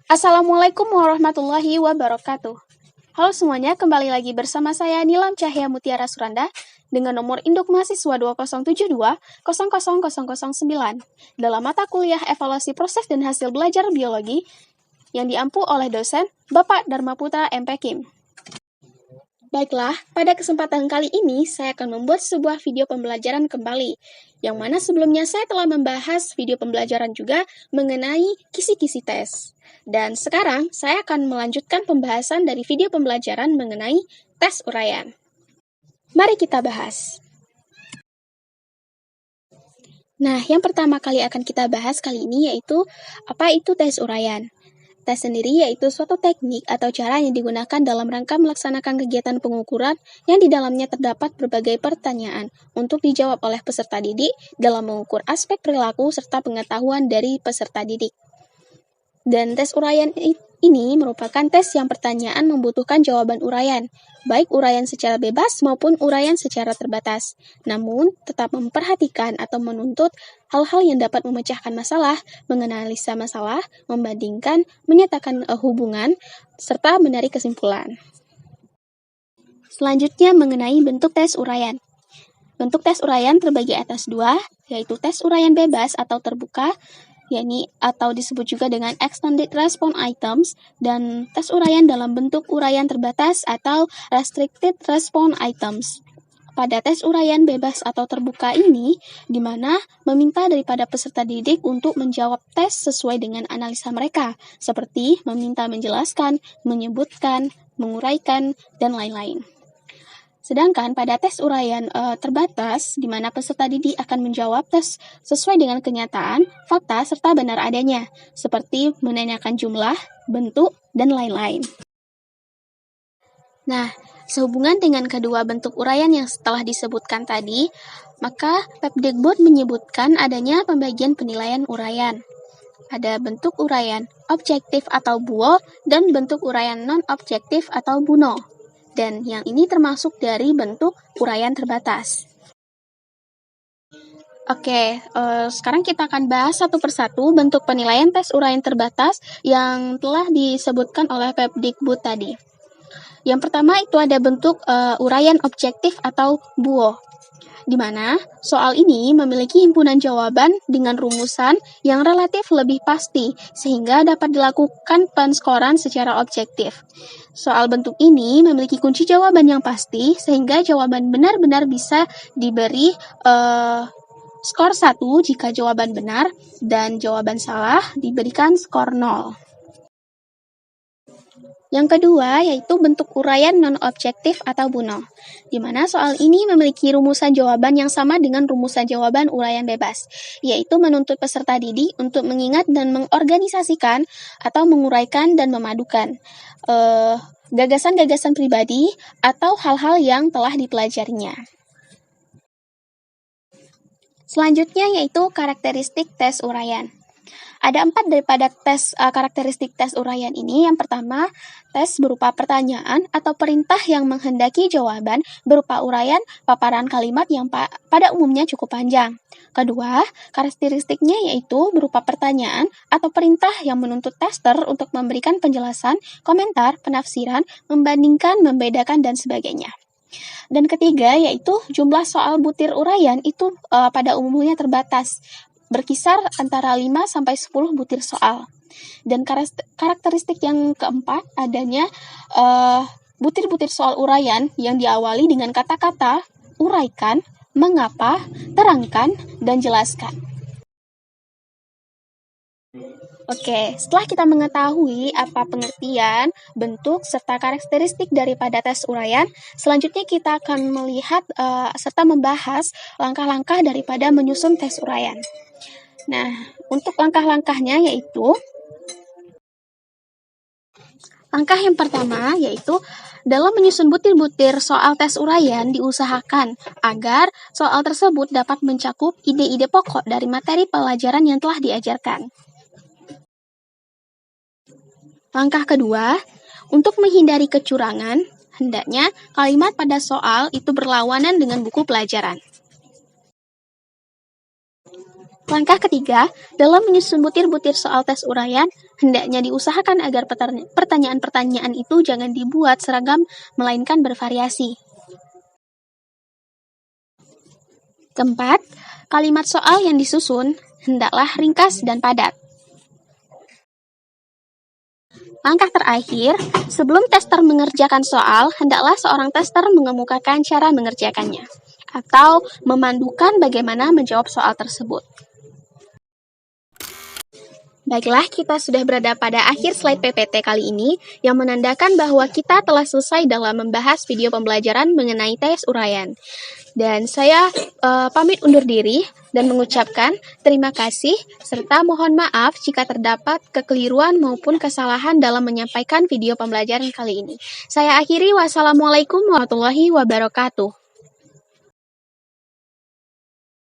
Assalamualaikum warahmatullahi wabarakatuh. Halo semuanya, kembali lagi bersama saya Nilam Cahya Mutiara Suranda dengan nomor induk mahasiswa 2072 000009 dalam mata kuliah evaluasi proses dan hasil belajar biologi yang diampu oleh dosen Bapak Dharma Putra MP Kim. Baiklah, pada kesempatan kali ini saya akan membuat sebuah video pembelajaran kembali, yang mana sebelumnya saya telah membahas video pembelajaran juga mengenai kisi-kisi tes. Dan sekarang saya akan melanjutkan pembahasan dari video pembelajaran mengenai tes uraian. Mari kita bahas. Nah, yang pertama kali akan kita bahas kali ini yaitu apa itu tes uraian. Tes sendiri yaitu suatu teknik atau cara yang digunakan dalam rangka melaksanakan kegiatan pengukuran yang di dalamnya terdapat berbagai pertanyaan untuk dijawab oleh peserta didik dalam mengukur aspek perilaku serta pengetahuan dari peserta didik. Dan tes uraian ini merupakan tes yang pertanyaan membutuhkan jawaban uraian, baik uraian secara bebas maupun uraian secara terbatas. Namun, tetap memperhatikan atau menuntut hal-hal yang dapat memecahkan masalah, menganalisa masalah, membandingkan, menyatakan hubungan, serta menarik kesimpulan. Selanjutnya mengenai bentuk tes uraian. Bentuk tes uraian terbagi atas dua, yaitu tes uraian bebas atau terbuka, yakni atau disebut juga dengan extended response items, dan tes uraian dalam bentuk uraian terbatas atau restricted response items. Pada tes uraian bebas atau terbuka ini, di mana meminta daripada peserta didik untuk menjawab tes sesuai dengan analisa mereka, seperti meminta menjelaskan, menyebutkan, menguraikan, dan lain-lain. Sedangkan pada tes uraian terbatas, di mana peserta didik akan menjawab tes sesuai dengan kenyataan, fakta, serta benar adanya, seperti menanyakan jumlah, bentuk, dan lain-lain. Nah, sehubungan dengan kedua bentuk uraian yang setelah disebutkan tadi, maka Pepdikbud menyebutkan adanya pembagian penilaian uraian. Ada bentuk uraian objektif atau BUO, dan bentuk uraian non-objektif atau BUNO. Dan yang ini termasuk dari bentuk uraian terbatas. Oke, sekarang kita akan bahas satu persatu bentuk penilaian tes uraian terbatas yang telah disebutkan oleh Pepdikbud tadi. Yang pertama itu ada bentuk uraian objektif atau BUO, di mana soal ini memiliki himpunan jawaban dengan rumusan yang relatif lebih pasti, sehingga dapat dilakukan penskoran secara objektif. Soal bentuk ini memiliki kunci jawaban yang pasti, sehingga jawaban benar-benar bisa diberi skor 1 jika jawaban benar, dan jawaban salah diberikan skor 0. Yang kedua yaitu bentuk uraian non-objektif atau BUNO, di mana soal ini memiliki rumusan jawaban yang sama dengan rumusan jawaban uraian bebas, yaitu menuntut peserta didik untuk mengingat dan mengorganisasikan atau menguraikan dan memadukan gagasan-gagasan pribadi atau hal-hal yang telah dipelajarinya. Selanjutnya yaitu karakteristik tes uraian. Ada 4 daripada karakteristik tes uraian ini. Yang pertama, tes berupa pertanyaan atau perintah yang menghendaki jawaban berupa uraian paparan kalimat yang pada umumnya cukup panjang. Kedua, karakteristiknya yaitu berupa pertanyaan atau perintah yang menuntut tester untuk memberikan penjelasan, komentar, penafsiran, membandingkan, membedakan, dan sebagainya. Dan ketiga yaitu jumlah soal butir uraian itu pada umumnya terbatas, berkisar antara 5-10 butir soal. Dan karakteristik yang keempat adanya butir-butir soal uraian yang diawali dengan kata-kata uraikan, mengapa, terangkan, dan jelaskan. Oke, setelah kita mengetahui apa pengertian, bentuk, serta karakteristik daripada tes uraian, selanjutnya kita akan melihat serta membahas langkah-langkah daripada menyusun tes uraian. Nah, untuk langkah-langkahnya yaitu langkah yang pertama yaitu dalam menyusun butir-butir soal tes uraian diusahakan agar soal tersebut dapat mencakup ide-ide pokok dari materi pelajaran yang telah diajarkan. Langkah kedua, untuk menghindari kecurangan, hendaknya kalimat pada soal itu berlawanan dengan buku pelajaran. Langkah ketiga, dalam menyusun butir-butir soal tes uraian, hendaknya diusahakan agar pertanyaan-pertanyaan itu jangan dibuat seragam, melainkan bervariasi. Keempat, kalimat soal yang disusun hendaklah ringkas dan padat. Langkah terakhir, sebelum tester mengerjakan soal, hendaklah seorang tester mengemukakan cara mengerjakannya, atau memandukan bagaimana menjawab soal tersebut. Baiklah, kita sudah berada pada akhir slide PPT kali ini, yang menandakan bahwa kita telah selesai dalam membahas video pembelajaran mengenai tes uraian. Dan saya pamit undur diri dan mengucapkan terima kasih serta mohon maaf jika terdapat kekeliruan maupun kesalahan dalam menyampaikan video pembelajaran kali ini. Saya akhiri, wassalamualaikum warahmatullahi wabarakatuh.